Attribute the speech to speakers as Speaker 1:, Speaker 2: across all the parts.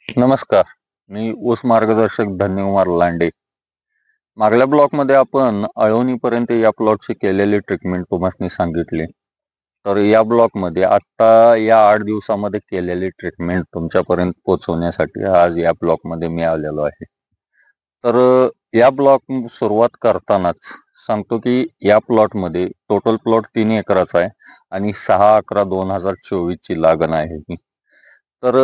Speaker 1: नमस्कार. मी ऊस मार्गदर्शक धन्यकुमार लांडे. मागल्या ब्लॉकमध्ये आपण अळवणीपर्यंत या प्लॉटची केलेली ट्रीटमेंट तुम्हाला सांगितली. तर या ब्लॉकमध्ये आता या 8 दिवसामध्ये केलेली ट्रीटमेंट तुमच्यापर्यंत पोहोचवण्यासाठी आज या ब्लॉकमध्ये मी आलेलो आहे. तर या ब्लॉक सुरुवात करतानाच सांगतो की या प्लॉटमध्ये टोटल प्लॉट 3 एकराचा आहे आणि 6/11/2024 ची लागण आहे ही. तर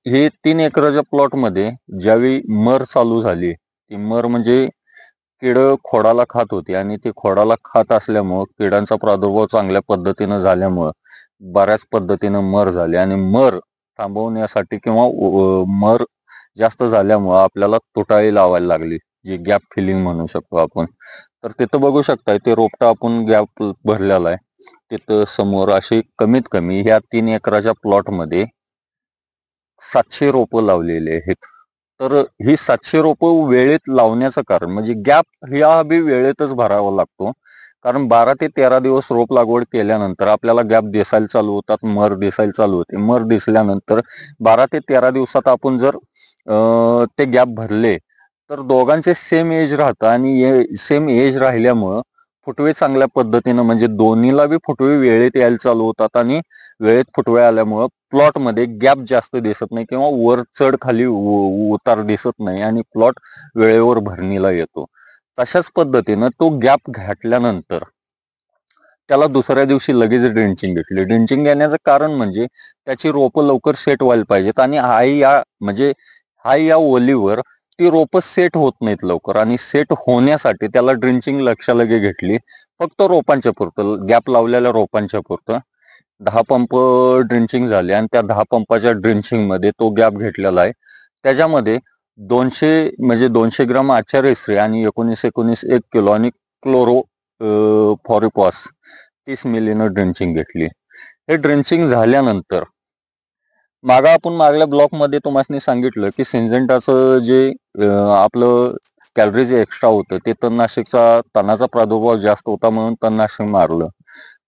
Speaker 1: हे 3 एकराच्या प्लॉटमध्ये ज्यावेळी मर चालू झाली, ती मर म्हणजे किड खोडाला खात होती आणि ते खोडाला खात असल्यामुळं किडांचा प्रादुर्भाव चांगल्या पद्धतीनं झाल्यामुळं बऱ्याच पद्धतीनं मर झाली आणि मर थांबवण्यासाठी किंवा मर जास्त झाल्यामुळं आपल्याला तुटाळी लावायला लागली, जी गॅप फिलिंग म्हणू शकतो आपण. तर तिथं बघू शकताय ते रोपटं आपण गॅप भरलेला आहे. तिथं समोर अशी कमीत कमी ह्या 3 एकराच्या प्लॉटमध्ये 700 रोपं लावलेले आहेत. तर ही 700 रोपं वेळेत लावण्याचं कारण म्हणजे गॅप ह्या बी वेळेतच भरावा लागतो. कारण 12 ते 13 दिवस रोप लागवड केल्यानंतर आपल्याला गॅप दिसायला चालू होतात, मर दिसायला चालू होते. मर दिसल्यानंतर 12 ते 13 दिवसात आपण जर ते गॅप भरले तर दोघांचे सेम एज राहतं आणि सेम एज राहिल्यामुळं फुटवे चांगल्या पद्धतीनं म्हणजे दोन्हीला बी फुटवे वेळेत यायला चालू होतात आणि वेळेत फुटवे आल्यामुळं प्लॉट मध्ये गॅप जास्त दिसत नाही किंवा वर चढ खाली उतार दिसत नाही आणि प्लॉट वेळेवर भरणीला येतो. तशाच पद्धतीनं तो गॅप घातल्यानंतर त्याला दुसऱ्या दिवशी लगेच ड्रेंचिंग घेतली. ड्रेंचिंग घेण्याचं कारण म्हणजे त्याची रोपं लवकर सेट व्हायला पाहिजेत आणि हा या ओलीवर ती रोपं सेट होत नाहीत लवकर आणि सेट होण्यासाठी त्याला ड्रेंचिंग लगे घेतली. फक्त रोपांच्या पुरतं, गॅप लावलेल्या रोपांच्या पुरतं 10 पंप ड्रिंचिंग झाले आणि त्या 10 पंपाच्या ड्रिंचिंग मध्ये तो गॅप घेतलेला आहे. त्याच्यामध्ये 200 ग्राम आचार्य श्री आणि 19 1 किलो आणि क्लोरो फॉरिपॉस 30 मिलीनं ड्रिंचिंग घेतली. हे ड्रिंचिंग झाल्यानंतर आपण मागल्या ब्लॉक मध्ये तुम्हाला सांगितलं की सिंजेंटाचं जे आपलं कॅलरीज एक्स्ट्रा होतं ते तणाचा प्रादुर्भाव जास्त होता म्हणून तणनाशक मारलं.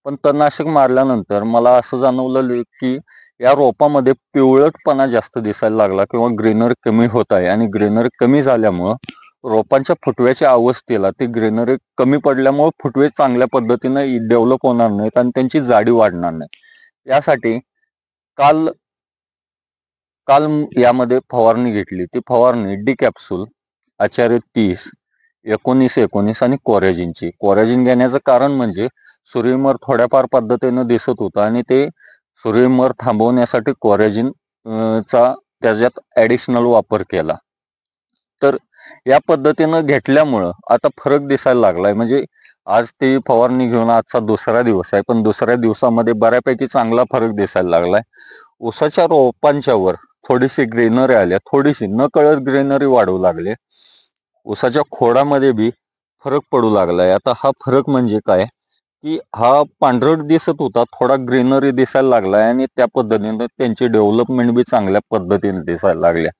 Speaker 1: पण तणनाशक मारल्यानंतर मला असं जाणवलं की या रोपामध्ये पिवळटपणा जास्त दिसायला लागला किंवा ग्रीनरी कमी होत आहे आणि ग्रीनरी कमी झाल्यामुळं रोपांच्या फुटव्याच्या अवस्थेला ती ग्रीनरी कमी पडल्यामुळे फुटवे चांगल्या पद्धतीनं डेव्हलप होणार नाहीत आणि त्यांची जाडी वाढणार नाही. यासाठी काल काल यामध्ये फवारणी घेतली. ती फवारणी डी कॅप्सूल, आचार्य 30, 19 आणि कोरॅजिन घेण्याचं कारण म्हणजे सूर्यमर थोड्याफार पद्धतीनं दिसत होता आणि ते सूर्यमर थांबवण्यासाठी कोरॅजिन चा त्याच्यात ऍडिशनल वापर केला. तर या पद्धतीनं घेतल्यामुळं आता फरक दिसायला लागलाय. म्हणजे आज ती फवारणी घेऊन आजचा दुसरा दिवस आहे, पण दुसऱ्या दिवसामध्ये बऱ्यापैकी चांगला फरक दिसायला लागलाय. ऊसाच्या रोपांच्या वर थोडीशी ग्रीनरी आल्या, थोडीशी न कळत ग्रीनरी वाढू लागले. ऊसाच्या खोडामध्ये बी फरक पडू लागलाय. आता हा फरक म्हणजे काय की हा पांढरट दिसत होता, थोडा ग्रीनरी दिसायला लागलाय आणि त्या पद्धतीने त्यांची डेव्हलपमेंट बी चांगल्या पद्धतीने दिसायला लागल्या.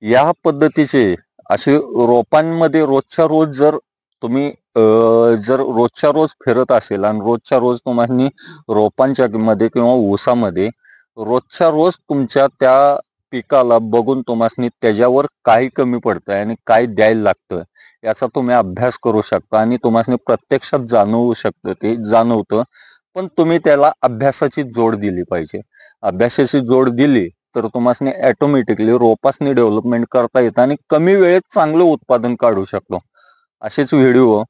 Speaker 1: या पद्धतीचे असे रोपांमध्ये रोजच्या रोज जर तुम्ही जर रोजच्या रोज फिरत असेल आणि रोजच्या रोज तुम्हाला रोपांच्या मध्ये किंवा ऊसामध्ये रोजच्या रोज तुमच्या त्या पिकाला बघून तुम्हाला त्याच्यावर काय कमी पडतंय आणि काय द्यायला लागतं याचा तुम्ही अभ्यास करू शकता आणि तुम्हाला प्रत्यक्षात जाणवू शकतं, ते जाणवतं. पण तुम्ही त्याला अभ्यासाची जोड दिली पाहिजे. अभ्यासाची जोड दिली तर तुम्हाला ऑटोमॅटिकली रोपासनी डेव्हलपमेंट करता येतं आणि कमी वेळेत चांगलं उत्पादन काढू शकतो. असेच व्हिडिओ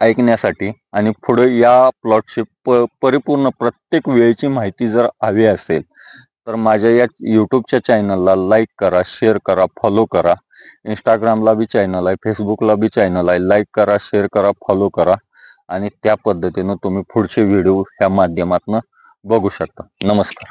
Speaker 1: ऐकण्यासाठी आणि पुढे या प्लॉटची परिपूर्ण प्रत्येक वेळची माहिती जर हवी असेल तर माझ्या या यूट्यूबच्या चॅनलला लाईक करा, शेअर करा, फॉलो करा. इंस्टाग्रामला बी चॅनल आहे, फेसबुकला बी चॅनल आहे. लाईक करा, शेअर करा, फॉलो करा आणि त्या पद्धतीनं तुम्ही पुढचे व्हिडिओ ह्या माध्यमातून बघू शकता. नमस्कार.